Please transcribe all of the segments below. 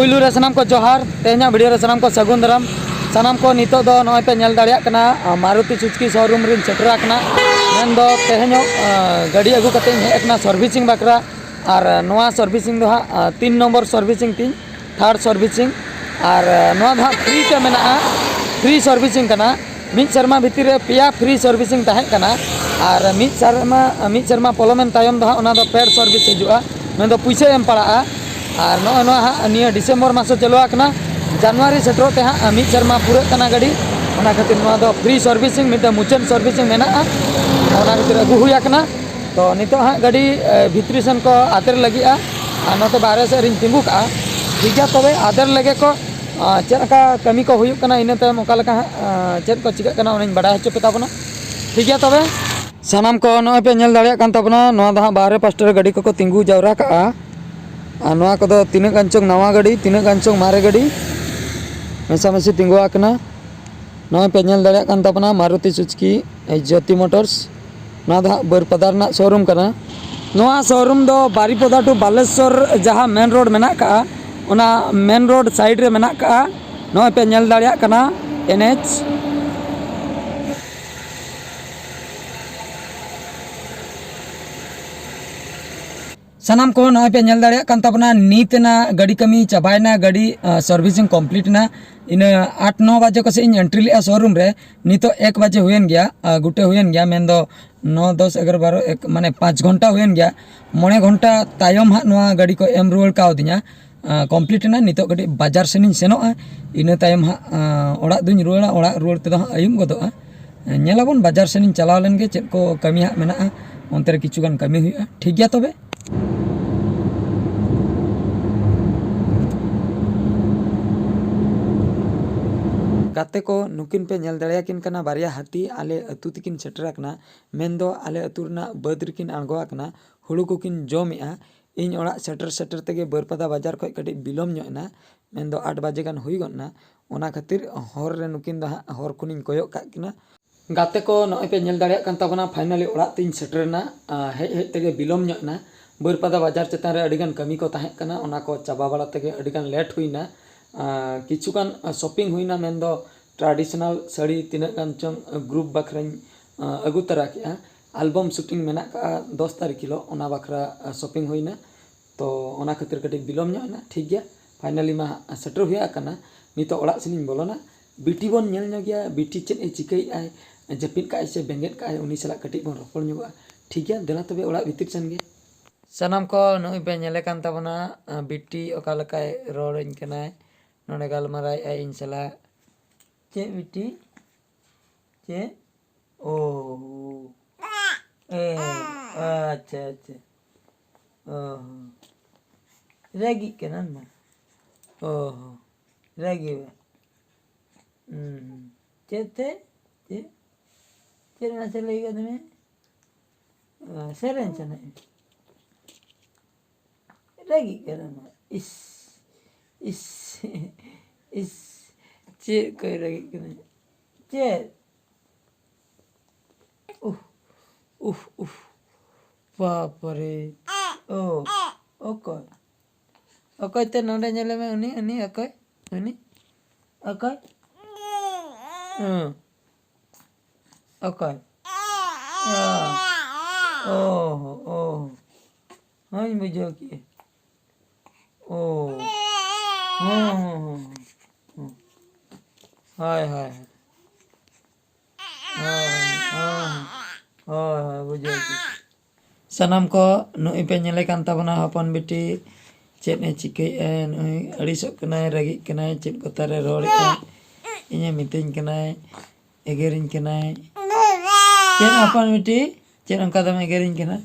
पुलू रे सनाम को जोहार तेहना वीडियो रे सनाम को सगुन दाराम सनाम को नितो दो नय पे नेल दाड़िया कना मारुति सुजुकी शोरूम रिन सेटरा कना मेन दो तेहनो गाड़ी अगु कते हेक ना सर्विसिंग बकरा और नोआ सर्विसिंग दो हा 3 नंबर सर्विसिंग तीन थर्ड सर्विसिंग और नोआ दा फ्री ते मेना फ्री सर्विसिंग कना मिद शर्मा भितर रे पिया फ्री सर्विसिंग तहे कना और मिद शर्मा पोलोमेन तायम दो ओना दो पेड सर्विस हजुआ मेन दो पुइसे एम पड़ा और निया डिसेम्बर मास चलुआ जनवरी सेटरोते हाँ मिद शर्मा पूरा कना गाड़ी ओना खातिर दो फ्री सर्विसिंग मिद मुचान सर्विसिंग मेना ओना खातिर अगु हुई आकना तो नितो हाँ गाड़ी भितरी सेन को आदर लगी और नोते बाहर से रिन तिंगू का ठीक है तबे आदर लगे को चेका कमी को हुई कना इना तायम ओका लका चेद को चिका कना ओनाइन बड़ा हचो पे ताबना ठीक है तबे सानाम को नय पे नेल दाड़िया कान ताबना नोआ दा बाहर पास्टर गाड़ी को तिंगू जावरा का नोआ को तीना गानचों नवा गाड़ी तीना गानचों मारे गाड़ी मेसामेसी तिंगुआ कना नय पे नेल दाड़िया कान ताबना मारुति सुजुकी ज्योति मोटर्स ना दा बरपदा रना शोरूम कना नोआ शोरूम दो बारीपदा टू बालेश्वर जहाँ मेन रोड मेना का ओना मेन रोड साइड रे मेना का नय पे नेल दाड़िया कना एनएच सनाम को नय पे नेल दाड़िया कान ताबना नीतना गाड़ी कमी चाबायना गाड़ी सर्विसिंग कम्प्लीट ना इन 8-9 बजे को से इन एंट्री लिया शोरूम रे नितो 1 बजे हुएन गया गुटे हुएन गया मेन दो 9 10 11 12 1 माने 5 घंटा हुएन गया 9 घंटा तायम हा नोआ गाड़ी को एम रुआड़ का दिया कम्प्लीट ना नितो गाड़ी बाजार सेनिन सेनोआ इन तायम हा ओड़ा दुñ रुआड़ा ओड़ा रुआड़ ते दो आयुम गदोआ नेलाबन बाजार सेनिन चलाव लेन गे चेद को कमी हा मेना ओनते रे किछु गान कमी हुआ ठीक गया तबे गाते को नुकिन पे नेल दाड़ियाकिन कना बारिया हाथी आले अतु तिकिन सेटराकना मेन दो आले अतु रना बद रिकिन आंगोआकना हुड़ू कोकिन जमेआ इन ओड़ा सेटर तेगे बरपदा बाजार खय कटी बिलोम ᱧᱚᱜ मेन दो 8 बजे गान हुई गना ओना खातिर हर रे नुकिन दा हर कुनिन कोयक का किना गाते को नय पे नेल दाड़िया कान ताबना फाइनली ओड़ा तिन सेटरना हेज हेज तेगे बिलोम ᱧᱚᱜ बरपदा बाजार चेतान रे अडिगान कमी को ताहे कना ओना को चाबा बाड़ा तेगे अडिगान लेट हुईना किचुगान शॉपिंग हुईना मेन दो ट्रेडिशनल साड़ी तीना गान चों ग्रुप बखरा अगु तरा के एल्बम शूटिंग मेना का 10 तारीख किलो ओना बखरा शॉपिंग हुईना तो ओना खातिर कटी बिलोम ᱧᱚᱜ ठीक गया फाइनली मा सेटर हुआ कना नितो ओड़ा सिनिन बोलोना बिटी बोन नेल ᱧᱚᱜ बिटी चेद ए चिकई आय जपिन का से बेंगेट का उनी सला कटी बोन रोपड़ ᱧᱚᱜ ठीक गया देला तबे ओड़ा भितिर सन गे सनाम को नय पे नेले कान ताबना बिटी ओका लकाय रोड़इन कनाय नोडे गालमाराय आय इन सला चे बिटी चे ओ ए अच्छा अच्छा ओह रेगी केनन मा ओह रेगी चे थे चे ना चले गए में सेरेन चने रेगी केनन इस चे कह रही कि चे उफ उफ बाप रे ओ ओके ओके ते नोडे नेले में उनी ओके उनी ओके ओके ओह ओह हाँ मुझे की ओह हाय हाय हाय बुझे सनाम को नुई पे नेले कान ताबना हपन बेटी चेद ए चिकई नुई अड़ीसोक कनाय रगी कनाय चेद को तारे रोड़ इने मितेñ कनाय एगेरिñ कनाय चेद हपन बेटी चेद अंका दम एगेरिñ कना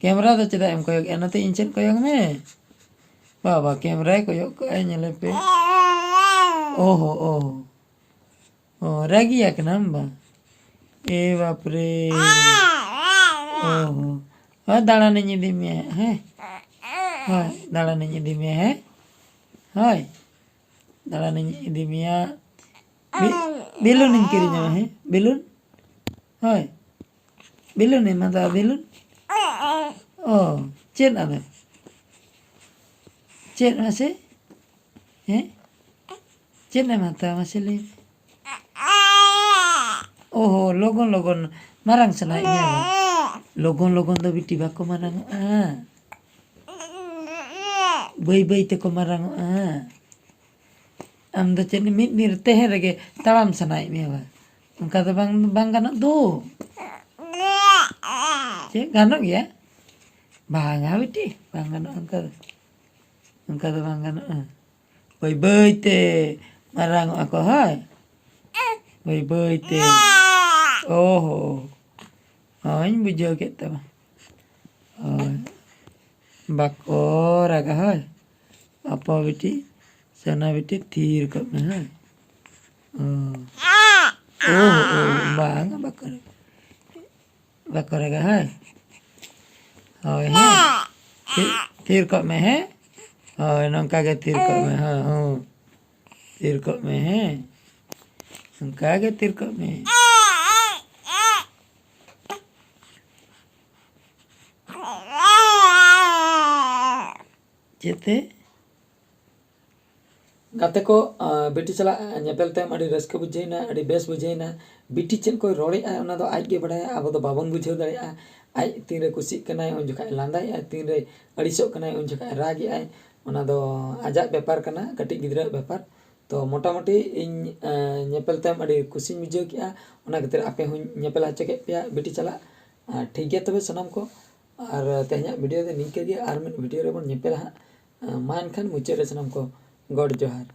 कैमरा दो चेदा एम कोयक एनाते इन चेद कोयक में बाबा कैमरा कोयक को नेले पे ओहो ओहो ओ रागी याकनम बा ए बाप रे ओहो हाँ दाड़ा नहीं दी में है हाँ दाड़ा नहीं दी में है हाँ दाड़ा नहीं दी में बेलून इनके रिंजा है बेलून हाँ बेलून है माता बेलून ओ चेन ada चेन masih हैं चेन माता मसले ओहो लोगन लोगन marang sanaiknya logon logon do biti bako marang bai bai te ko marang am do chen mit nir teh rege talam sanaik me ba unka do bang ganok do ce ganok ya bang biti bang ganok unka do bang ganok bai bai te marang ako hai bai bai te oh anh bây giờ cái tao bako raga hai apa biti sana biti thir kap me hai bang bako raga hai rồi ha thir kap me hai rồi nongka ke thir kap me ha thir kap me hai nongka ke thir kap me जेते गाते को बेटी चला नेपेल तम अड़ी rusk बुझेना अड़ी base बुझेना बेटी chain कोई रोड़े ओना दो आज के बड़ाय अब दो बाबन बुझेव दाड़ेया आज तीन रे कुसी कनाय उन जखा लांदाय तीन रे अड़ीसो कनाय उन जखा रागी आय ओना दो आजा व्यापार कना कटी गिद्रा व्यापार तो मोटा मोटी इन नेपेल तम अड़ी कुसी बुझेव किया ओना खातिर आपे हुं नेपेल हचे के पेया बेटी चला ठीक गया तबे सनम को और तेहना वीडियो दे निके गे आर मिन वीडियो रे बन नेपेल हा मान खान मुचाद रे सनम को गॉड जोहार।